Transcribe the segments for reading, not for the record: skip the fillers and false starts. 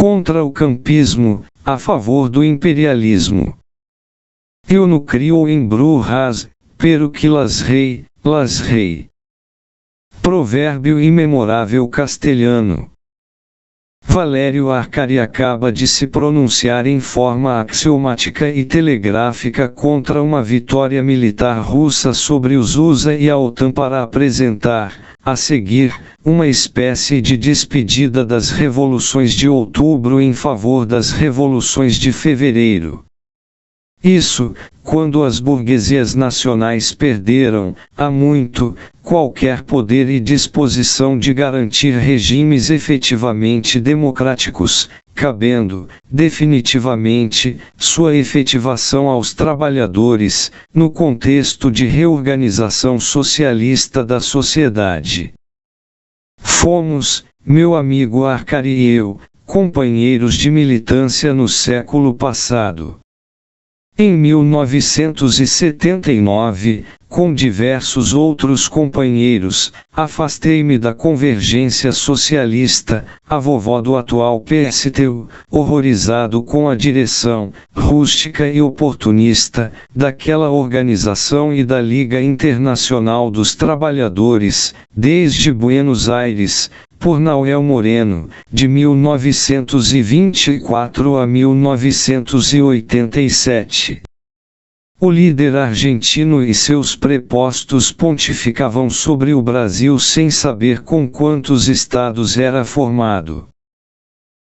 Contra o campismo, a favor do imperialismo. Eu no crio em brujas, pero que las rei. Provérbio imemorável castelhano. Valério Arcari acaba de se pronunciar em forma axiomática e telegráfica contra uma vitória militar russa sobre os USA e a OTAN para apresentar, a seguir, uma espécie de despedida das revoluções de outubro em favor das revoluções de fevereiro. Isso, quando as burguesias nacionais perderam, há muito, qualquer poder e disposição de garantir regimes efetivamente democráticos, cabendo, definitivamente, sua efetivação aos trabalhadores, no contexto de reorganização socialista da sociedade. Fomos, meu amigo Arcari e eu, companheiros de militância no século passado. Em 1979, com diversos outros companheiros, afastei-me da convergência socialista, a vovó do atual PSTU, horrorizado com a direção, rústica e oportunista, daquela organização e da Liga Internacional dos Trabalhadores, desde Buenos Aires, por Nahuel Moreno, de 1924 a 1987. O líder argentino e seus prepostos pontificavam sobre o Brasil sem saber com quantos estados era formado.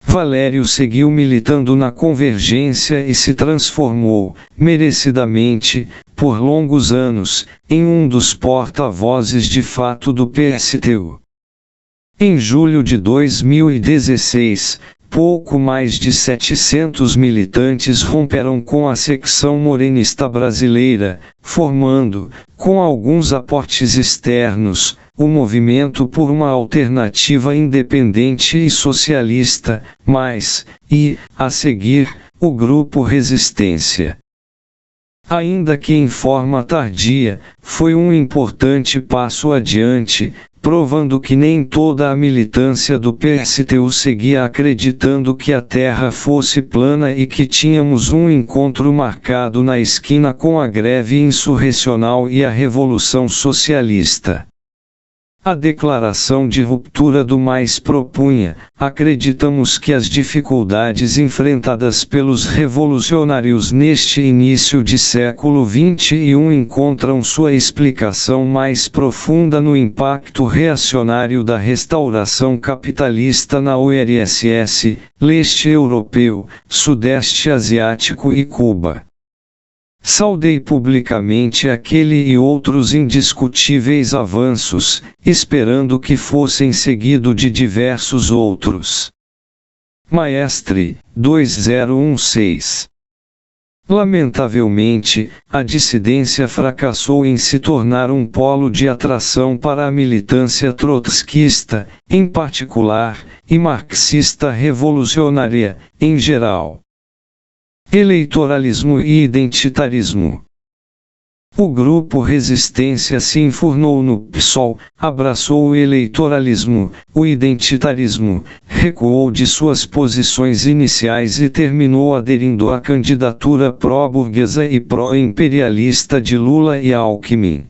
Valério seguiu militando na convergência e se transformou, merecidamente, por longos anos, em um dos porta-vozes de fato do PSTU. Em julho de 2016, pouco mais de 700 militantes romperam com a secção morenista brasileira, formando, com alguns aportes externos, o Movimento por uma Alternativa Independente e Socialista, a seguir, o Grupo Resistência. Ainda que em forma tardia, foi um importante passo adiante, provando que nem toda a militância do PSTU seguia acreditando que a terra fosse plana e que tínhamos um encontro marcado na esquina com a greve insurrecional e a Revolução Socialista. A declaração de ruptura do MAIS propunha: acreditamos que as dificuldades enfrentadas pelos revolucionários neste início de século XXI encontram sua explicação mais profunda no impacto reacionário da restauração capitalista na URSS, leste europeu, sudeste asiático e Cuba. Saudei publicamente aquele e outros indiscutíveis avanços, esperando que fossem seguidos de diversos outros. Maestre, 2016. Lamentavelmente, a dissidência fracassou em se tornar um polo de atração para a militância trotskista, em particular, e marxista revolucionária, em geral. Eleitoralismo e identitarismo. O grupo Resistência se enfurnou no PSOL, abraçou o eleitoralismo, o identitarismo, recuou de suas posições iniciais e terminou aderindo à candidatura pró-burguesa e pró-imperialista de Lula e Alckmin.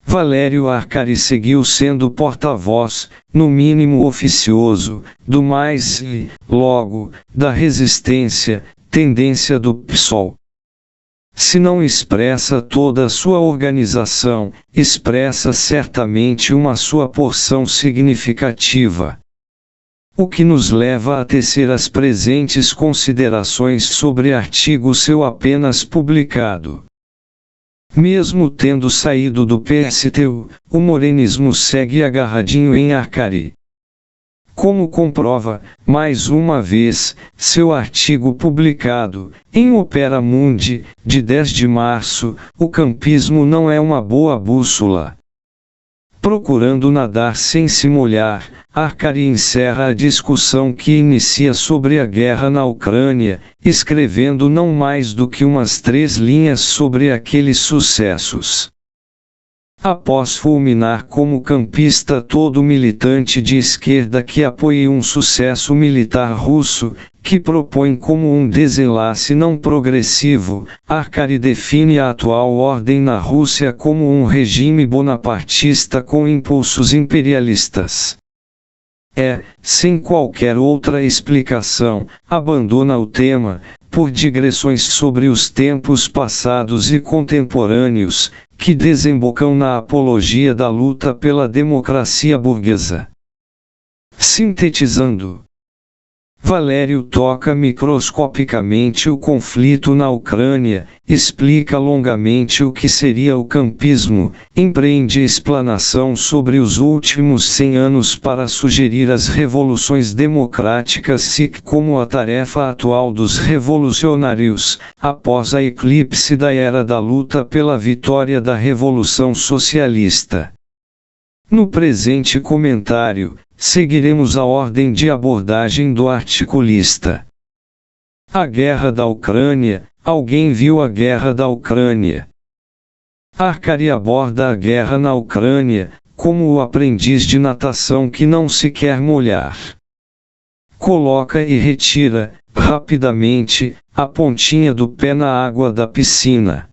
Valério Arcari seguiu sendo porta-voz, no mínimo oficioso, do MAIS e, logo, da resistência, tendência do PSOL. Se não expressa toda a sua organização, expressa certamente uma sua porção significativa. O que nos leva a tecer as presentes considerações sobre artigo seu apenas publicado. Mesmo tendo saído do PSTU, o morenismo segue agarradinho em Arcari. Como comprova, mais uma vez, seu artigo publicado, em Opera Mundi, de 10 de março, o campismo não é uma boa bússola. Procurando nadar sem se molhar, Arcari encerra a discussão que inicia sobre a guerra na Ucrânia, escrevendo não mais do que umas 3 linhas sobre aqueles sucessos. Após fulminar como campista todo militante de esquerda que apoie um sucesso militar russo, que propõe como um desenlace não progressivo, Arcari define a atual ordem na Rússia como um regime bonapartista com impulsos imperialistas. Sem qualquer outra explicação, abandona o tema, por digressões sobre os tempos passados e contemporâneos, que desembocam na apologia da luta pela democracia burguesa. Sintetizando, Valério toca microscopicamente o conflito na Ucrânia, explica longamente o que seria o campismo, empreende explanação sobre os últimos 100 anos para sugerir as revoluções democráticas como a tarefa atual dos revolucionários, após a eclipse da era da luta pela vitória da Revolução Socialista. No presente comentário, seguiremos a ordem de abordagem do articulista. A Guerra da Ucrânia. Alguém viu a Guerra da Ucrânia? Arcari aborda a guerra na Ucrânia, como o aprendiz de natação que não se quer molhar. Coloca e retira, rapidamente, a pontinha do pé na água da piscina.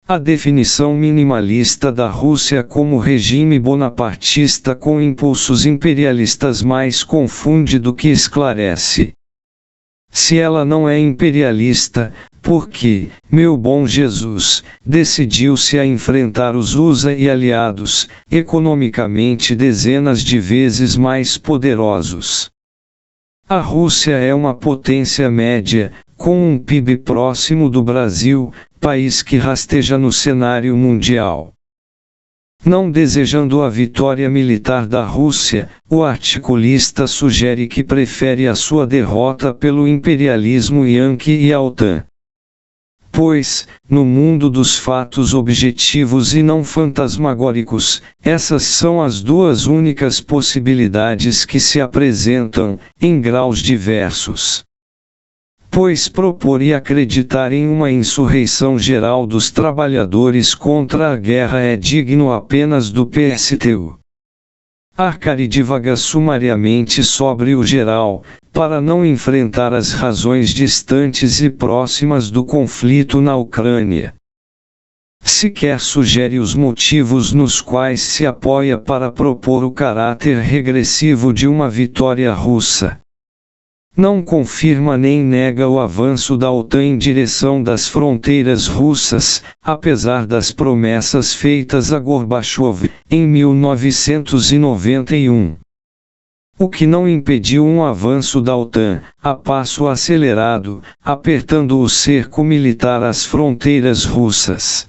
A definição minimalista da Rússia como regime bonapartista com impulsos imperialistas mais confunde do que esclarece. Se ela não é imperialista, por que, meu bom Jesus, decidiu-se a enfrentar os USA e aliados, economicamente dezenas de vezes mais poderosos? A Rússia é uma potência média, com um PIB próximo do Brasil, país que rasteja no cenário mundial. Não desejando a vitória militar da Rússia, o articulista sugere que prefere a sua derrota pelo imperialismo Yankee e a OTAN. Pois, no mundo dos fatos objetivos e não fantasmagóricos, essas são as duas únicas possibilidades que se apresentam, em graus diversos. Pois propor e acreditar em uma insurreição geral dos trabalhadores contra a guerra é digno apenas do PSTU. Arcari divaga sumariamente sobre o geral, para não enfrentar as razões distantes e próximas do conflito na Ucrânia. Sequer sugere os motivos nos quais se apoia para propor o caráter regressivo de uma vitória russa. Não confirma nem nega o avanço da OTAN em direção das fronteiras russas, apesar das promessas feitas a Gorbachev, em 1991. O que não impediu um avanço da OTAN, a passo acelerado, apertando o cerco militar às fronteiras russas.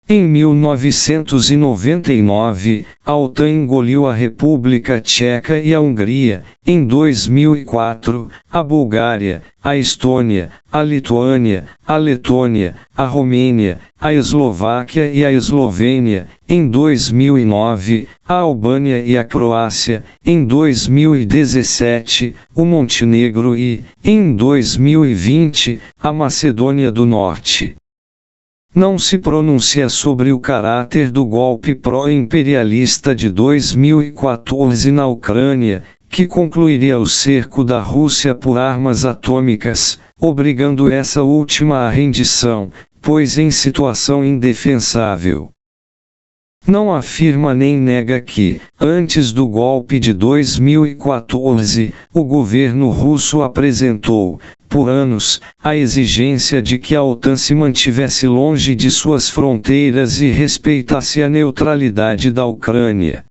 Em 1999, a OTAN engoliu a República Tcheca e a Hungria. Em 2004, a Bulgária, a Estônia, a Lituânia, a Letônia, a Romênia, a Eslováquia e a Eslovênia. Em 2009, a Albânia e a Croácia. Em 2017, o Montenegro e, em 2020, a Macedônia do Norte. Não se pronuncia sobre o caráter do golpe pró-imperialista de 2014 na Ucrânia, que concluiria o cerco da Rússia por armas atômicas, obrigando essa última à rendição, pois em situação indefensável. Não afirma nem nega que, antes do golpe de 2014, o governo russo apresentou, por anos, a exigência de que a OTAN se mantivesse longe de suas fronteiras e respeitasse a neutralidade da Ucrânia.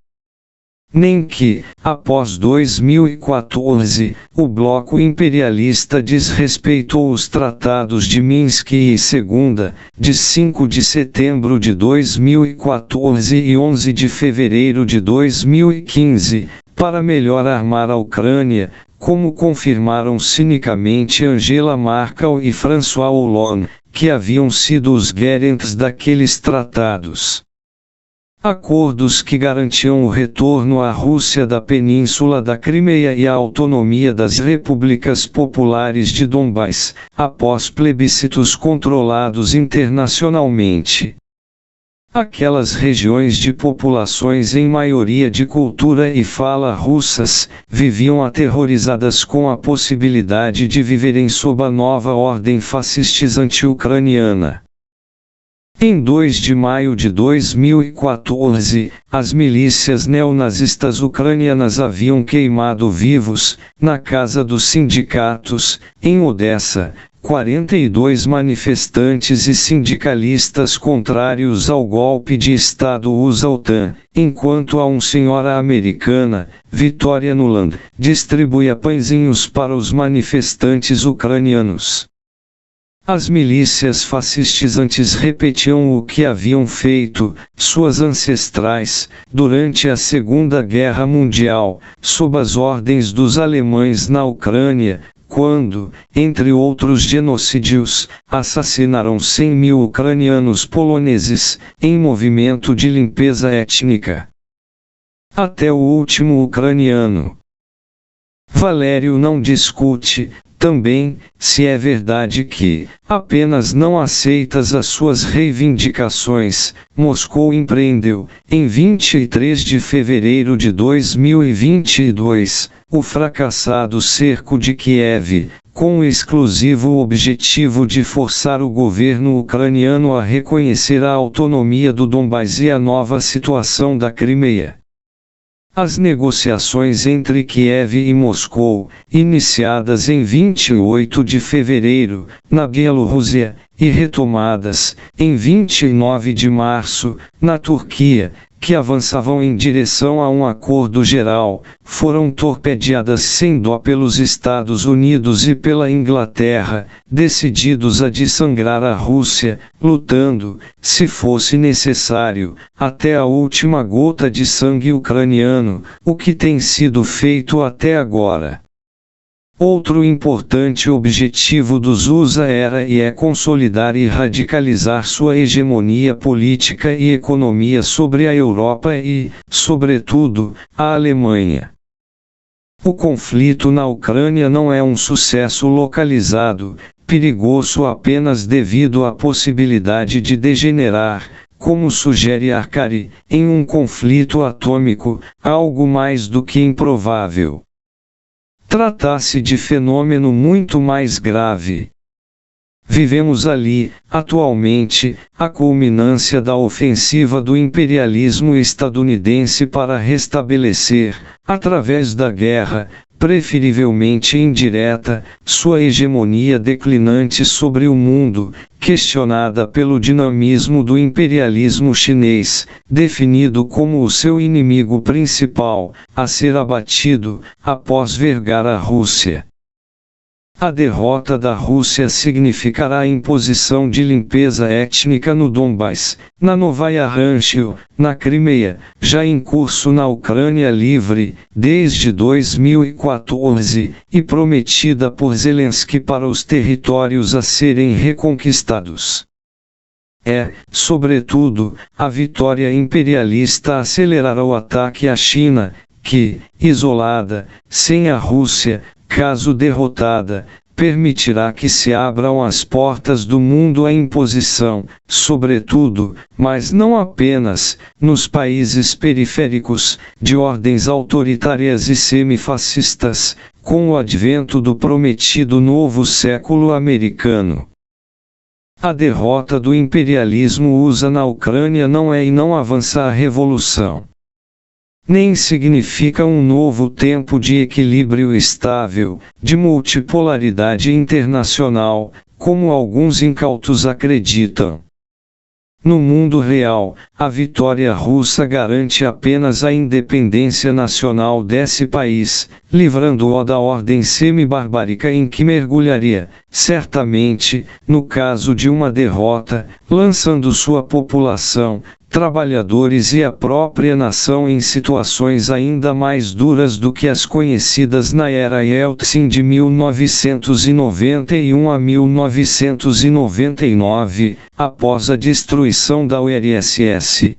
Nem que, após 2014, o bloco imperialista desrespeitou os tratados de Minsk e II, de 5 de setembro de 2014 e 11 de fevereiro de 2015, para melhor armar a Ucrânia, como confirmaram cinicamente Angela Merkel e François Hollande, que haviam sido os garants daqueles tratados. Acordos que garantiam o retorno à Rússia da Península da Crimeia e a autonomia das repúblicas populares de Donbás, após plebiscitos controlados internacionalmente. Aquelas regiões de populações em maioria de cultura e fala russas, viviam aterrorizadas com a possibilidade de viverem sob a nova ordem fascistizante-ucraniana. Em 2 de maio de 2014, as milícias neonazistas ucranianas haviam queimado vivos, na casa dos sindicatos, em Odessa, 42 manifestantes e sindicalistas contrários ao golpe de Estado USA-OTAN, enquanto a senhora americana, Victoria Nuland, distribuía pãezinhos para os manifestantes ucranianos. As milícias fascistizantes repetiam o que haviam feito, suas ancestrais, durante a Segunda Guerra Mundial, sob as ordens dos alemães na Ucrânia, quando, entre outros genocídios, assassinaram 100.000 ucranianos poloneses, em movimento de limpeza étnica. Até o último ucraniano. Valério não discute, também, se é verdade que, apenas não aceitas as suas reivindicações, Moscou empreendeu, em 23 de fevereiro de 2022, o fracassado cerco de Kiev, com o exclusivo objetivo de forçar o governo ucraniano a reconhecer a autonomia do Donbás e a nova situação da Crimeia. As negociações entre Kiev e Moscou, iniciadas em 28 de fevereiro, na Bielorrússia, e retomadas, em 29 de março, na Turquia, que avançavam em direção a um acordo geral, foram torpedeadas sem dó pelos Estados Unidos e pela Inglaterra, decididos a dessangrar a Rússia, lutando, se fosse necessário, até a última gota de sangue ucraniano, o que tem sido feito até agora. Outro importante objetivo dos USA era e é consolidar e radicalizar sua hegemonia política e economia sobre a Europa e, sobretudo, a Alemanha. O conflito na Ucrânia não é um sucesso localizado, perigoso apenas devido à possibilidade de degenerar, como sugere Arcari, em um conflito atômico, algo mais do que improvável. Trata-se de fenômeno muito mais grave. Vivemos ali, atualmente, a culminância da ofensiva do imperialismo estadunidense para restabelecer, através da guerra, preferivelmente indireta, sua hegemonia declinante sobre o mundo, questionada pelo dinamismo do imperialismo chinês, definido como o seu inimigo principal, a ser abatido, após vergar a Rússia. A derrota da Rússia significará a imposição de limpeza étnica no Donbás, na Novaya Rancho, na Crimeia, já em curso na Ucrânia livre, desde 2014, e prometida por Zelensky para os territórios a serem reconquistados. É, sobretudo, a vitória imperialista acelerará o ataque à China, que, isolada, sem a Rússia, caso derrotada, permitirá que se abram as portas do mundo à imposição, sobretudo, mas não apenas, nos países periféricos, de ordens autoritárias e semifascistas, com o advento do prometido novo século americano. A derrota do imperialismo USA na Ucrânia não é e não avança a revolução. Nem significa um novo tempo de equilíbrio estável, de multipolaridade internacional, como alguns incautos acreditam. No mundo real, a vitória russa garante apenas a independência nacional desse país, livrando-o da ordem semi-barbárica em que mergulharia, certamente, no caso de uma derrota, lançando sua população, trabalhadores e a própria nação em situações ainda mais duras do que as conhecidas na era Yeltsin de 1991 a 1999, após a destruição da URSS.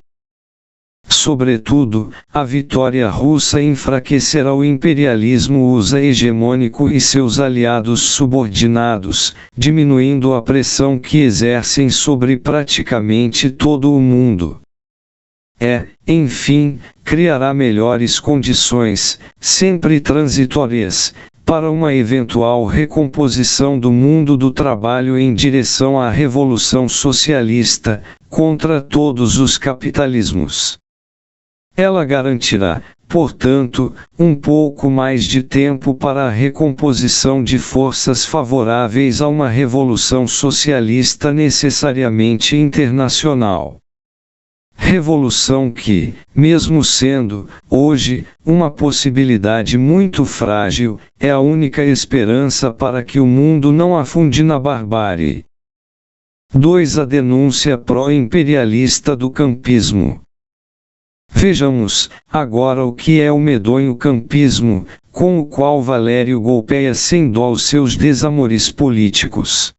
Sobretudo, a vitória russa enfraquecerá o imperialismo USA hegemônico e seus aliados subordinados, diminuindo a pressão que exercem sobre praticamente todo o mundo. Enfim, criará melhores condições, sempre transitórias, para uma eventual recomposição do mundo do trabalho em direção à revolução socialista, contra todos os capitalismos. Ela garantirá, portanto, um pouco mais de tempo para a recomposição de forças favoráveis a uma revolução socialista necessariamente internacional. Revolução que, mesmo sendo, hoje, uma possibilidade muito frágil, é a única esperança para que o mundo não afunde na barbárie. 2. A denúncia pró-imperialista do campismo. Vejamos, agora o que é o medonho campismo, com o qual Valério golpeia sem dó os seus desamores políticos.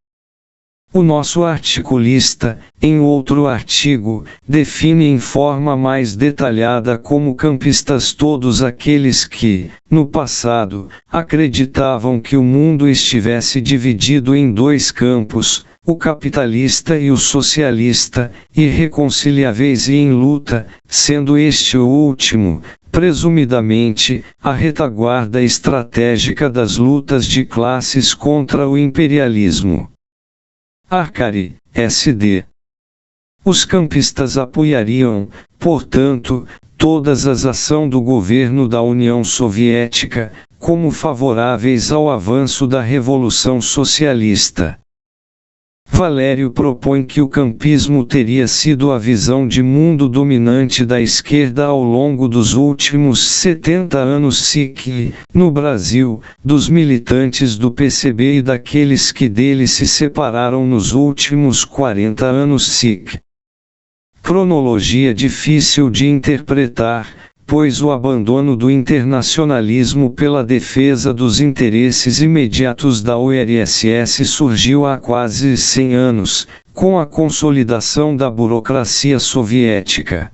O nosso articulista, em outro artigo, define em forma mais detalhada como campistas todos aqueles que, no passado, acreditavam que o mundo estivesse dividido em dois campos, o capitalista e o socialista, irreconciliáveis e em luta, sendo este o último, presumidamente, a retaguarda estratégica das lutas de classes contra o imperialismo. Arcari, S.D. Os campistas apoiariam, portanto, todas as ações do governo da União Soviética, como favoráveis ao avanço da Revolução Socialista. Valério propõe que o campismo teria sido a visão de mundo dominante da esquerda ao longo dos últimos 70 anos no Brasil, dos militantes do PCB e daqueles que dele se separaram nos últimos 40 anos Cronologia difícil de interpretar, pois o abandono do internacionalismo pela defesa dos interesses imediatos da URSS surgiu há quase 100 anos, com a consolidação da burocracia soviética.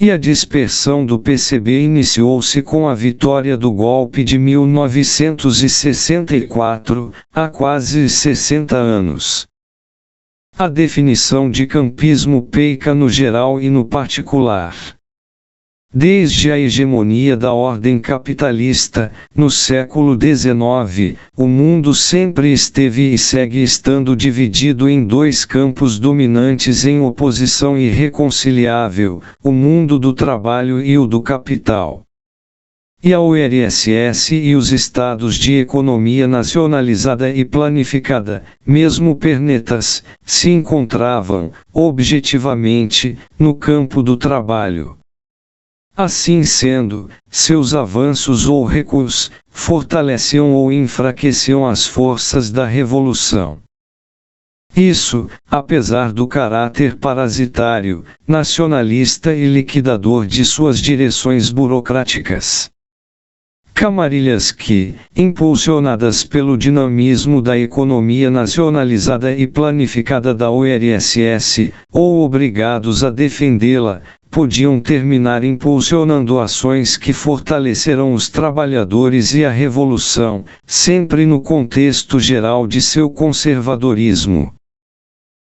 E a dispersão do PCB iniciou-se com a vitória do golpe de 1964, há quase 60 anos. A definição de campismo peica no geral e no particular. Desde a hegemonia da ordem capitalista, no século XIX, o mundo sempre esteve e segue estando dividido em dois campos dominantes em oposição irreconciliável, o mundo do trabalho e o do capital. E a URSS e os estados de economia nacionalizada e planificada, mesmo pernetas, se encontravam, objetivamente, no campo do trabalho. Assim sendo, seus avanços ou recuos, fortaleciam ou enfraqueciam as forças da revolução. Isso, apesar do caráter parasitário, nacionalista e liquidador de suas direções burocráticas. Camarilhas que, impulsionadas pelo dinamismo da economia nacionalizada e planificada da URSS, ou obrigados a defendê-la, podiam terminar impulsionando ações que fortalecerão os trabalhadores e a revolução, sempre no contexto geral de seu conservadorismo.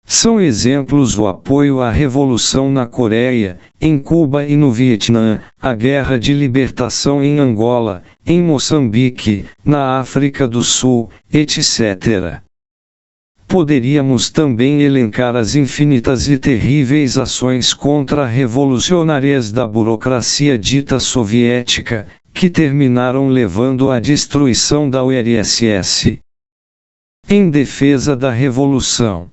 São exemplos o apoio à revolução na Coreia, em Cuba e no Vietnã, a guerra de libertação em Angola, em Moçambique, na África do Sul, etc. Poderíamos também elencar as infinitas e terríveis ações contra-revolucionárias da burocracia dita soviética, que terminaram levando à destruição da URSS. Em defesa da revolução.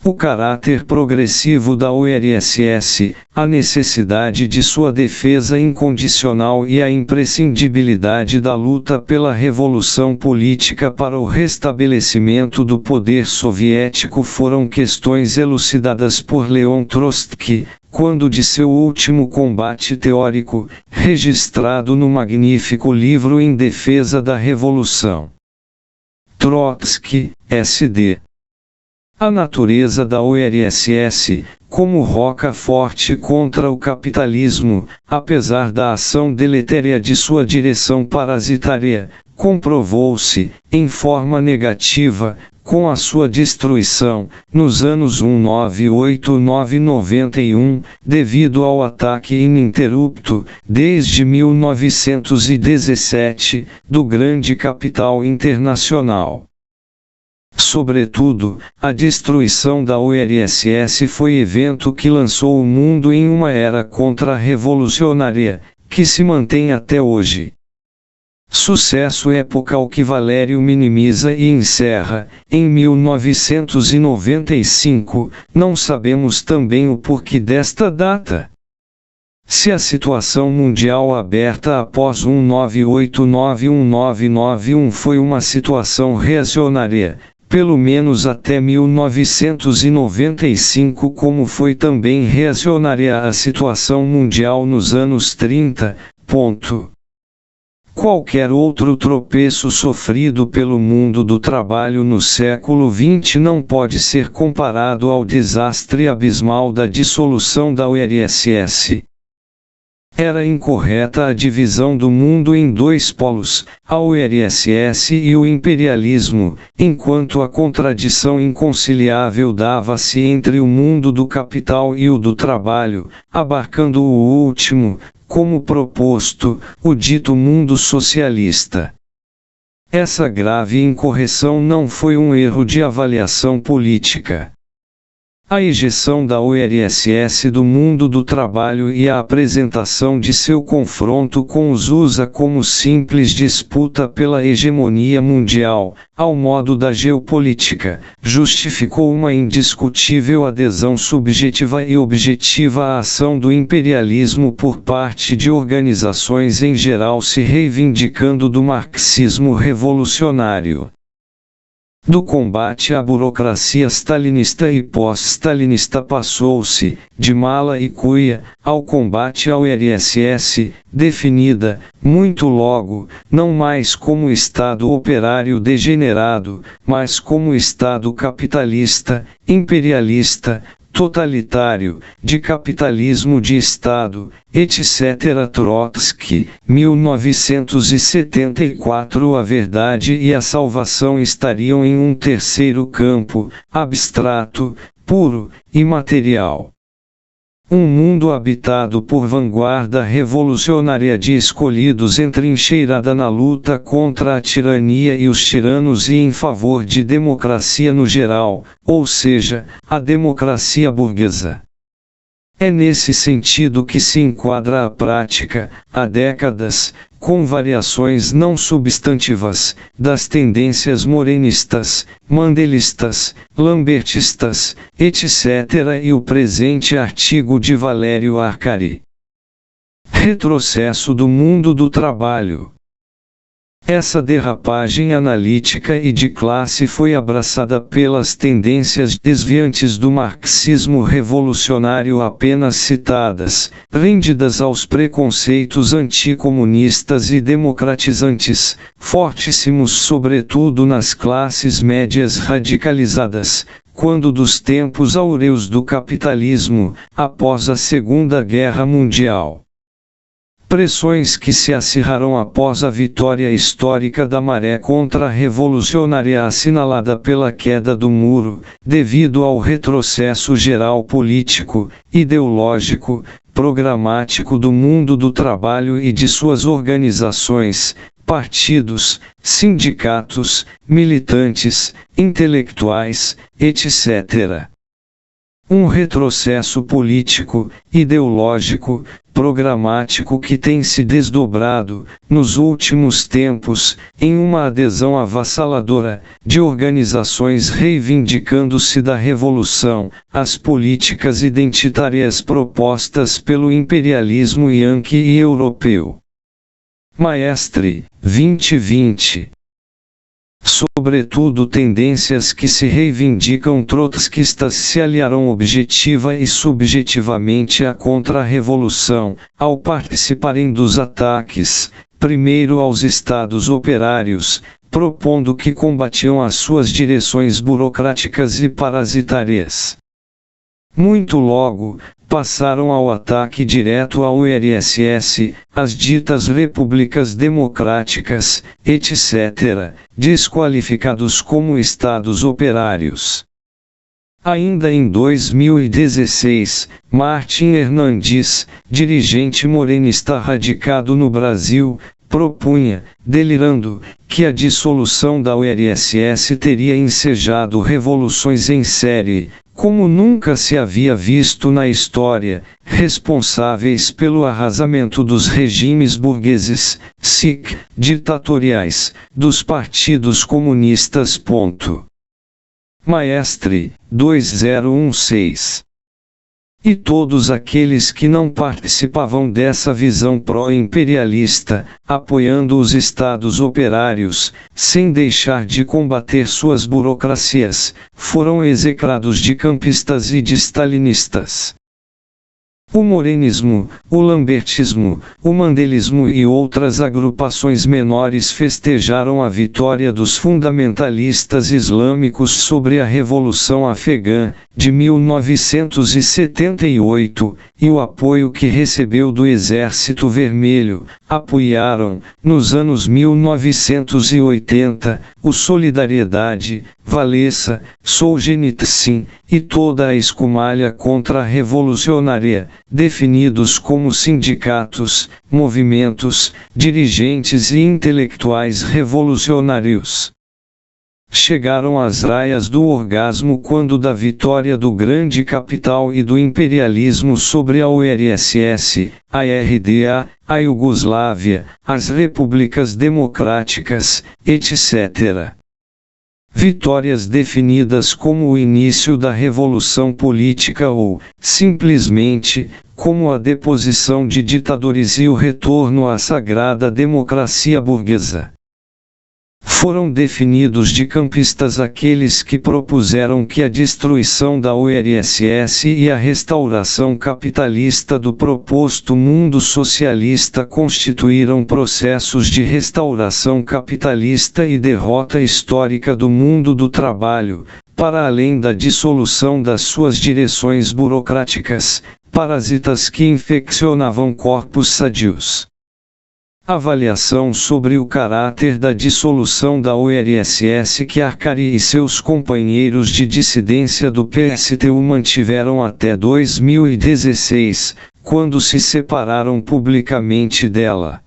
O caráter progressivo da URSS, a necessidade de sua defesa incondicional e a imprescindibilidade da luta pela revolução política para o restabelecimento do poder soviético foram questões elucidadas por Leon Trotsky, quando de seu último combate teórico, registrado no magnífico livro Em Defesa da Revolução. Trotsky, S.D. A natureza da URSS, como roca forte contra o capitalismo, apesar da ação deletéria de sua direção parasitária, comprovou-se, em forma negativa, com a sua destruição, nos anos 1989-91, devido ao ataque ininterrupto, desde 1917, do grande capital internacional. Sobretudo, a destruição da URSS foi evento que lançou o mundo em uma era contra-revolucionária, que se mantém até hoje. Sucesso epocal que Valério minimiza e encerra, em 1995, não sabemos também o porquê desta data. Se a situação mundial aberta após 1989-1991 foi uma situação reacionária, pelo menos até 1995, como foi também reacionária a situação mundial nos anos 30. Qualquer outro tropeço sofrido pelo mundo do trabalho no século XX não pode ser comparado ao desastre abismal da dissolução da URSS. Era incorreta a divisão do mundo em dois polos, a URSS e o imperialismo, enquanto a contradição inconciliável dava-se entre o mundo do capital e o do trabalho, abarcando o último, como proposto, o dito mundo socialista. Essa grave incorreção não foi um erro de avaliação política. A ejeção da URSS do mundo do trabalho e a apresentação de seu confronto com os USA como simples disputa pela hegemonia mundial, ao modo da geopolítica, justificou uma indiscutível adesão subjetiva e objetiva à ação do imperialismo por parte de organizações em geral se reivindicando do marxismo revolucionário. Do combate à burocracia stalinista e pós-stalinista passou-se, de mala e cuia, ao combate à URSS, definida, muito logo, não mais como Estado operário degenerado, mas como Estado capitalista, imperialista, totalitário, de capitalismo de Estado, etc. Trotsky, 1974. A verdade e a salvação estariam em um terceiro campo, abstrato, puro, imaterial. Um mundo habitado por vanguarda revolucionária de escolhidos entrincheirada na luta contra a tirania e os tiranos e em favor de democracia no geral, ou seja, a democracia burguesa. É nesse sentido que se enquadra a prática, há décadas, com variações não substantivas, das tendências morenistas, mandelistas, lambertistas, etc. e o presente artigo de Valério Arcari. Retrocesso do mundo do trabalho. Essa derrapagem analítica e de classe foi abraçada pelas tendências desviantes do marxismo revolucionário apenas citadas, rendidas aos preconceitos anticomunistas e democratizantes, fortíssimos sobretudo nas classes médias radicalizadas, quando dos tempos áureos do capitalismo, após a Segunda Guerra Mundial. Pressões que se acirraram após a vitória histórica da maré contra-revolucionária assinalada pela queda do muro, devido ao retrocesso geral político, ideológico, programático do mundo do trabalho e de suas organizações, partidos, sindicatos, militantes, intelectuais, etc. Um retrocesso político, ideológico, programático que tem se desdobrado, nos últimos tempos, em uma adesão avassaladora, de organizações reivindicando-se da revolução, às políticas identitárias propostas pelo imperialismo yankee e europeu. Maestre, 2020. Sobretudo tendências que se reivindicam trotskistas se aliaram objetiva e subjetivamente à contra-revolução, ao participarem dos ataques, primeiro aos estados operários, propondo que combatiam as suas direções burocráticas e parasitárias. Muito logo, passaram ao ataque direto ao URSS, as ditas repúblicas democráticas, etc., desqualificados como estados operários. Ainda em 2016, Martim Hernandes, dirigente morenista radicado no Brasil, propunha, delirando, que a dissolução da URSS teria ensejado revoluções em série, como nunca se havia visto na história, responsáveis pelo arrasamento dos regimes burgueses, ditatoriais, dos partidos comunistas. Maestre, 2016. E todos aqueles que não participavam dessa visão pró-imperialista, apoiando os estados operários, sem deixar de combater suas burocracias, foram execrados de campistas e de stalinistas. O morenismo, o lambertismo, o mandelismo e outras agrupações menores festejaram a vitória dos fundamentalistas islâmicos sobre a Revolução Afegã, de 1978, e o apoio que recebeu do Exército Vermelho. Apoiaram, nos anos 1980, o Solidariedade, Valesa, Solzhenitsyn, e toda a escumalha contra-revolucionária, definidos como sindicatos, movimentos, dirigentes e intelectuais revolucionários. Chegaram às raias do orgasmo quando da vitória do grande capital e do imperialismo sobre a URSS, a RDA, a Iugoslávia, as repúblicas democráticas, etc. Vitórias definidas como o início da revolução política ou, simplesmente, como a deposição de ditadores e o retorno à sagrada democracia burguesa. Foram definidos de campistas aqueles que propuseram que a destruição da URSS e a restauração capitalista do proposto mundo socialista constituíram processos de restauração capitalista e derrota histórica do mundo do trabalho, para além da dissolução das suas direções burocráticas, parasitas que infeccionavam corpos sadios. Avaliação sobre o caráter da dissolução da URSS que Arcari e seus companheiros de dissidência do PSTU mantiveram até 2016, quando se separaram publicamente dela.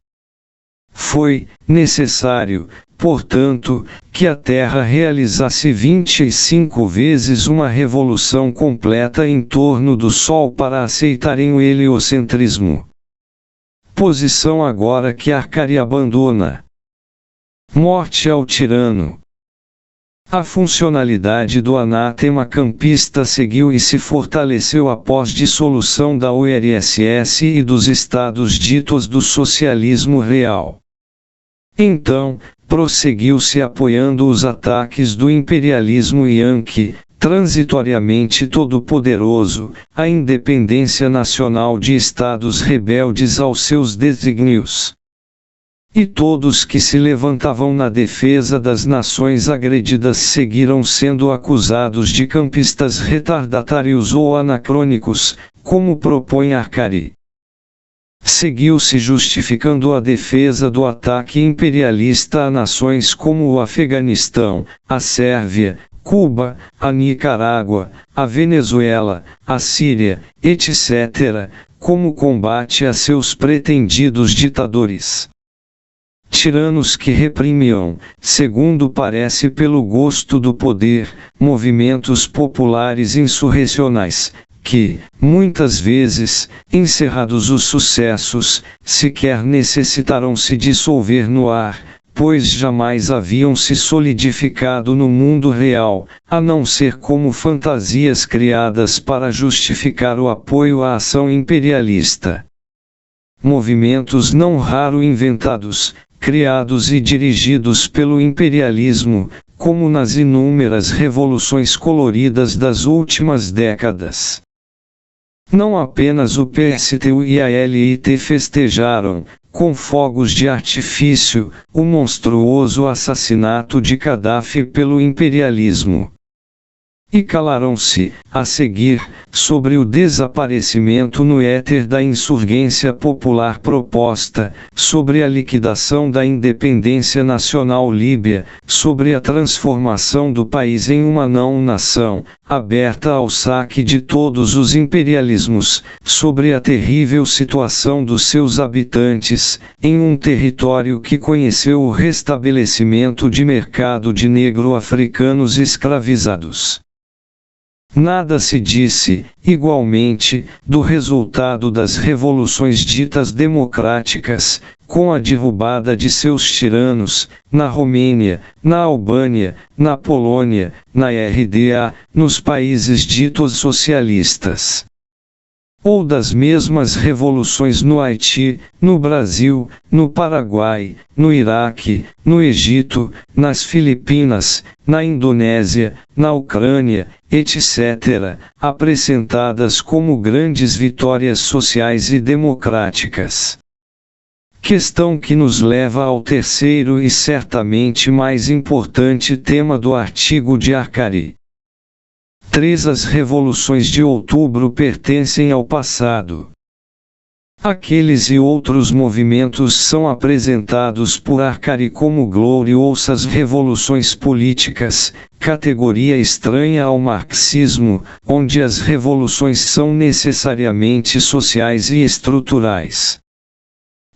Foi necessário, portanto, que a Terra realizasse 25 vezes uma revolução completa em torno do Sol para aceitarem o heliocentrismo. Posição agora que Arcari abandona. Morte ao tirano. A funcionalidade do anátema campista seguiu e se fortaleceu após dissolução da URSS e dos estados ditos do socialismo real. Então, prosseguiu-se apoiando os ataques do imperialismo Yankee, transitoriamente todo-poderoso, a independência nacional de estados rebeldes aos seus desígnios. E todos que se levantavam na defesa das nações agredidas seguiram sendo acusados de campistas retardatários ou anacrônicos, como propõe Arcari. Seguiu-se justificando a defesa do ataque imperialista a nações como o Afeganistão, a Sérvia, Cuba, a Nicarágua, a Venezuela, a Síria, etc., como combate a seus pretendidos ditadores. Tiranos que reprimiam, segundo parece pelo gosto do poder, movimentos populares insurrecionais, que, muitas vezes, encerrados os sucessos, sequer necessitaram se dissolver no ar, pois jamais haviam se solidificado no mundo real, a não ser como fantasias criadas para justificar o apoio à ação imperialista. Movimentos não raro inventados, criados e dirigidos pelo imperialismo, como nas inúmeras revoluções coloridas das últimas décadas. Não apenas o PSTU e a LIT festejaram, com fogos de artifício, o monstruoso assassinato de Gaddafi pelo imperialismo. E calaram-se, a seguir, sobre o desaparecimento no éter da insurgência popular proposta, sobre a liquidação da independência nacional líbia, sobre a transformação do país em uma não-nação, aberta ao saque de todos os imperialismos, sobre a terrível situação dos seus habitantes, em um território que conheceu o restabelecimento de mercado de negro-africanos escravizados. Nada se disse, igualmente, do resultado das revoluções ditas democráticas, com a derrubada de seus tiranos, na Romênia, na Albânia, na Polônia, na RDA, nos países ditos socialistas. Ou das mesmas revoluções no Haiti, no Brasil, no Paraguai, no Iraque, no Egito, nas Filipinas, na Indonésia, na Ucrânia, etc., apresentadas como grandes vitórias sociais e democráticas. Questão que nos leva ao terceiro e certamente mais importante tema do artigo de Arcari. 3. As revoluções de outubro pertencem ao passado. Aqueles e outros movimentos são apresentados por Arcari como gloriosas revoluções políticas, categoria estranha ao marxismo, onde as revoluções são necessariamente sociais e estruturais.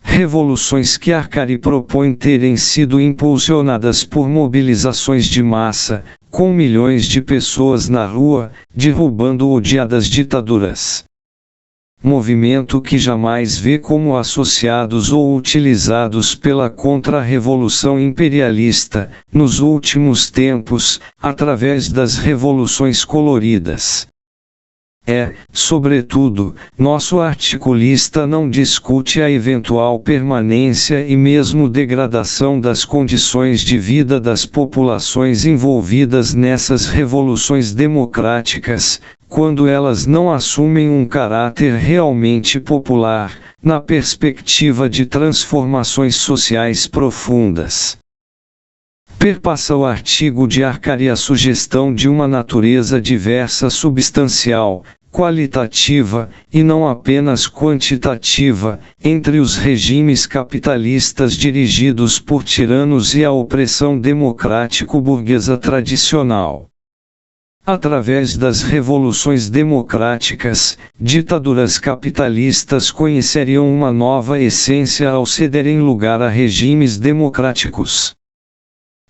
Revoluções que Arcari propõe terem sido impulsionadas por mobilizações de massa, com milhões de pessoas na rua, derrubando odiadas ditaduras. Movimento que jamais vê como associados ou utilizados pela contra-revolução imperialista, nos últimos tempos, através das revoluções coloridas. Sobretudo, nosso articulista não discute a eventual permanência e mesmo degradação das condições de vida das populações envolvidas nessas revoluções democráticas, quando elas não assumem um caráter realmente popular, na perspectiva de transformações sociais profundas. Perpassa o artigo de Arcari a sugestão de uma natureza diversa substancial, qualitativa, e não apenas quantitativa, entre os regimes capitalistas dirigidos por tiranos e a opressão democrático-burguesa tradicional. Através das revoluções democráticas, ditaduras capitalistas conheceriam uma nova essência ao cederem lugar a regimes democráticos.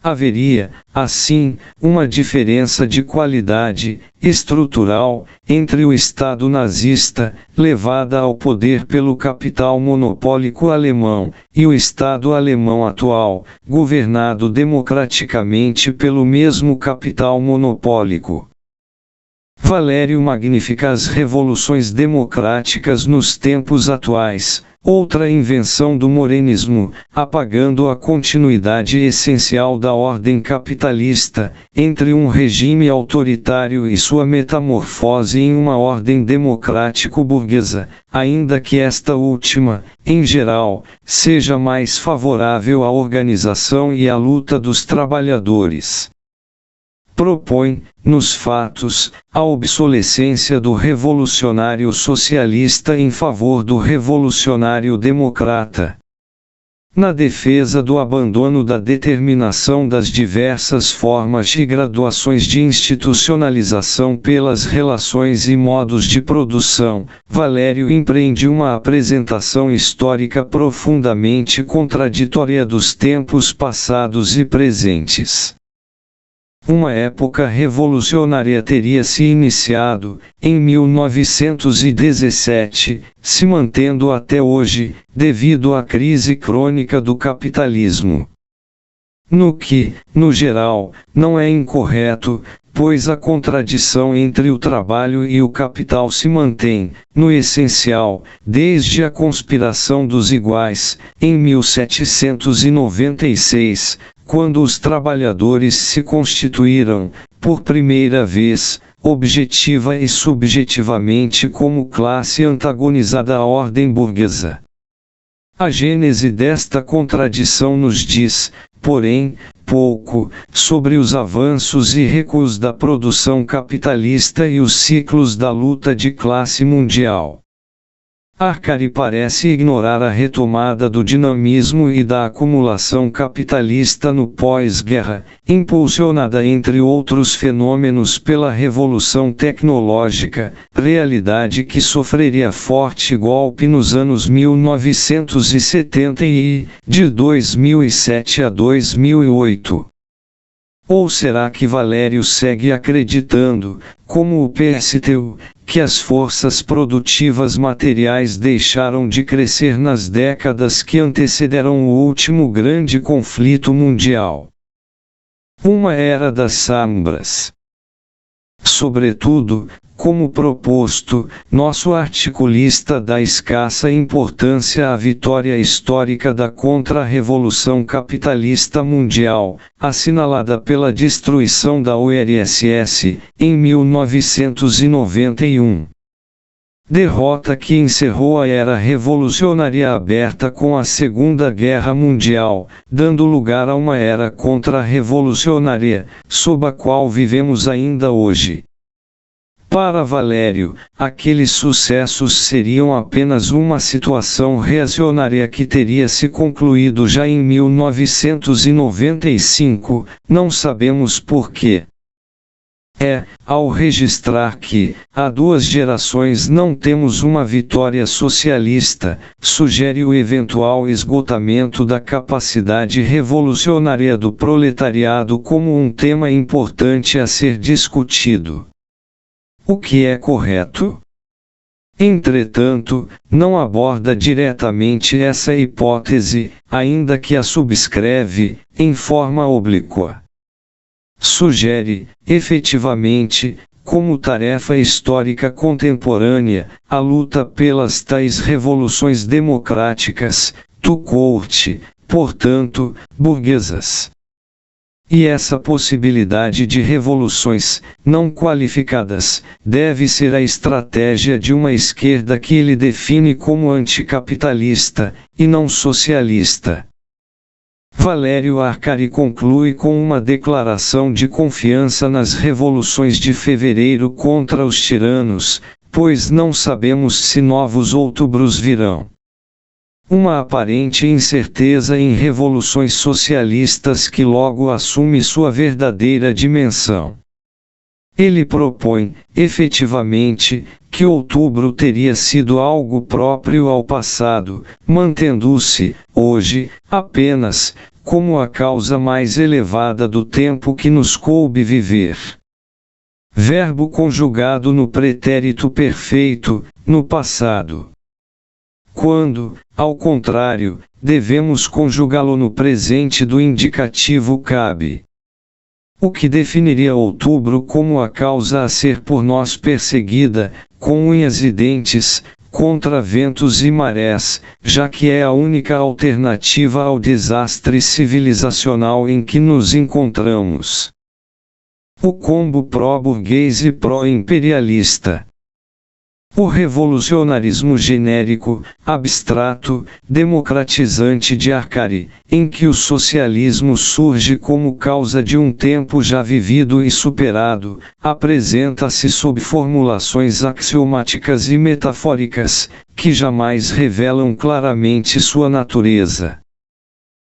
Haveria, assim, uma diferença de qualidade, estrutural, entre o Estado nazista, levada ao poder pelo capital monopólico alemão, e o Estado alemão atual, governado democraticamente pelo mesmo capital monopólico. Valério magnifica as revoluções democráticas nos tempos atuais, outra invenção do morenismo, apagando a continuidade essencial da ordem capitalista, entre um regime autoritário e sua metamorfose em uma ordem democrático-burguesa, ainda que esta última, em geral, seja mais favorável à organização e à luta dos trabalhadores. Propõe, nos fatos, a obsolescência do revolucionário socialista em favor do revolucionário democrata. Na defesa do abandono da determinação das diversas formas e graduações de institucionalização pelas relações e modos de produção, Valério empreende uma apresentação histórica profundamente contraditória dos tempos passados e presentes. Uma época revolucionária teria se iniciado, em 1917, se mantendo até hoje, devido à crise crônica do capitalismo. No que, no geral, não é incorreto, pois a contradição entre o trabalho e o capital se mantém, no essencial, desde a conspiração dos iguais, em 1796, quando os trabalhadores se constituíram, por primeira vez, objetiva e subjetivamente como classe antagonizada à ordem burguesa. A gênese desta contradição nos diz, porém, pouco, sobre os avanços e recuos da produção capitalista e os ciclos da luta de classe mundial. Arcari parece ignorar a retomada do dinamismo e da acumulação capitalista no pós-guerra, impulsionada entre outros fenômenos pela Revolução Tecnológica, realidade que sofreria forte golpe nos anos 1970 e, de 2007 a 2008. Ou será que Valério segue acreditando, como o PSTU, que as forças produtivas materiais deixaram de crescer nas décadas que antecederam o último grande conflito mundial? Uma era das sombras. Sobretudo, como proposto, nosso articulista dá escassa importância à vitória histórica da contra-revolução capitalista mundial, assinalada pela destruição da URSS, em 1991. Derrota que encerrou a era revolucionária aberta com a Segunda Guerra Mundial, dando lugar a uma era contra-revolucionária, sob a qual vivemos ainda hoje. Para Valério, aqueles sucessos seriam apenas uma situação reacionária que teria se concluído já em 1995, não sabemos por quê. Ao registrar que, há 2 gerações não temos uma vitória socialista, sugere o eventual esgotamento da capacidade revolucionária do proletariado como um tema importante a ser discutido. O que é correto? Entretanto, não aborda diretamente essa hipótese, ainda que a subscreve, em forma oblíqua. Sugere, efetivamente, como tarefa histórica contemporânea, a luta pelas tais revoluções democráticas, tout court, portanto, burguesas. E essa possibilidade de revoluções, não qualificadas, deve ser a estratégia de uma esquerda que ele define como anticapitalista, e não socialista. Valério Arcari conclui com uma declaração de confiança nas revoluções de fevereiro contra os tiranos, pois não sabemos se novos outubros virão. Uma aparente incerteza em revoluções socialistas que logo assume sua verdadeira dimensão. Ele propõe, efetivamente, que outubro teria sido algo próprio ao passado, mantendo-se, hoje, apenas, como a causa mais elevada do tempo que nos coube viver. Verbo conjugado no pretérito perfeito, no passado. Quando, ao contrário, devemos conjugá-lo no presente do indicativo cabe. O que definiria outubro como a causa a ser por nós perseguida, com unhas e dentes, contra ventos e marés, já que é a única alternativa ao desastre civilizacional em que nos encontramos. O combo pró-burguês e pró-imperialista. O revolucionarismo genérico, abstrato, democratizante de Arcari, em que o socialismo surge como causa de um tempo já vivido e superado, apresenta-se sob formulações axiomáticas e metafóricas, que jamais revelam claramente sua natureza.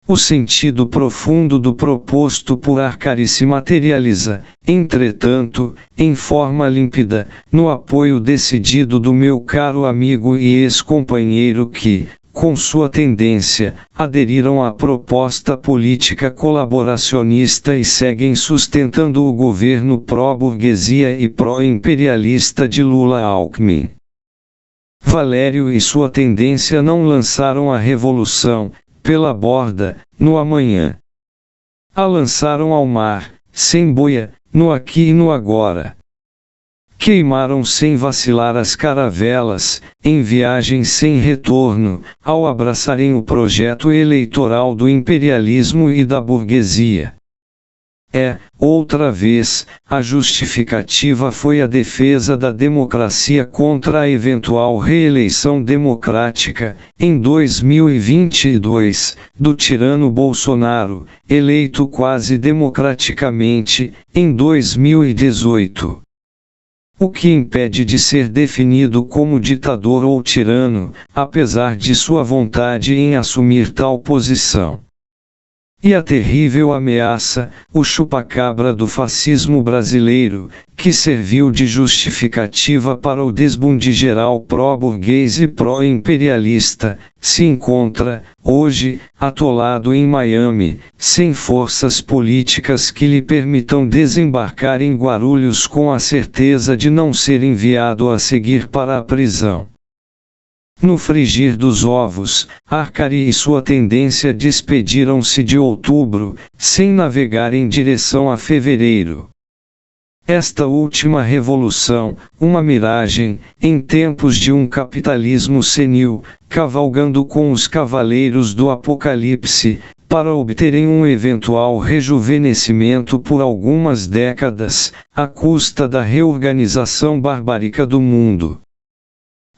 O sentido profundo do proposto por Arcari se materializa, entretanto, em forma límpida, no apoio decidido do meu caro amigo e ex-companheiro que, com sua tendência, aderiram à proposta política colaboracionista e seguem sustentando o governo pró-burguesia e pró-imperialista de Lula-Alckmin. Valério e sua tendência não lançaram a revolução, pela borda, no amanhã. A lançaram ao mar, sem boia, no aqui e no agora. Queimaram sem vacilar as caravelas, em viagem sem retorno, ao abraçarem o projeto eleitoral do imperialismo e da burguesia. outra vez, a justificativa foi a defesa da democracia contra a eventual reeleição democrática, em 2022, do tirano Bolsonaro, eleito quase democraticamente, em 2018. O que impede de ser definido como ditador ou tirano, apesar de sua vontade em assumir tal posição. E a terrível ameaça, o chupacabra do fascismo brasileiro, que serviu de justificativa para o desbunde geral pró-burguês e pró-imperialista, se encontra, hoje, atolado em Miami, sem forças políticas que lhe permitam desembarcar em Guarulhos com a certeza de não ser enviado a seguir para a prisão. No frigir dos ovos, Arcari e sua tendência despediram-se de outubro, sem navegar em direção a fevereiro. Esta última revolução, uma miragem, em tempos de um capitalismo senil, cavalgando com os cavaleiros do apocalipse, para obterem um eventual rejuvenescimento por algumas décadas, à custa da reorganização barbárica do mundo.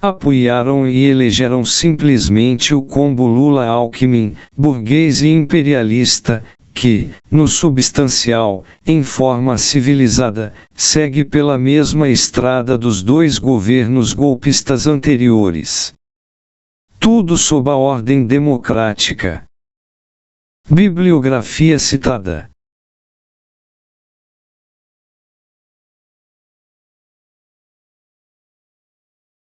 Apoiaram e elegeram simplesmente o combo Lula-Alckmin, burguês e imperialista, que, no substancial, em forma civilizada, segue pela mesma estrada dos dois governos golpistas anteriores. Tudo sob a ordem democrática. Bibliografia citada.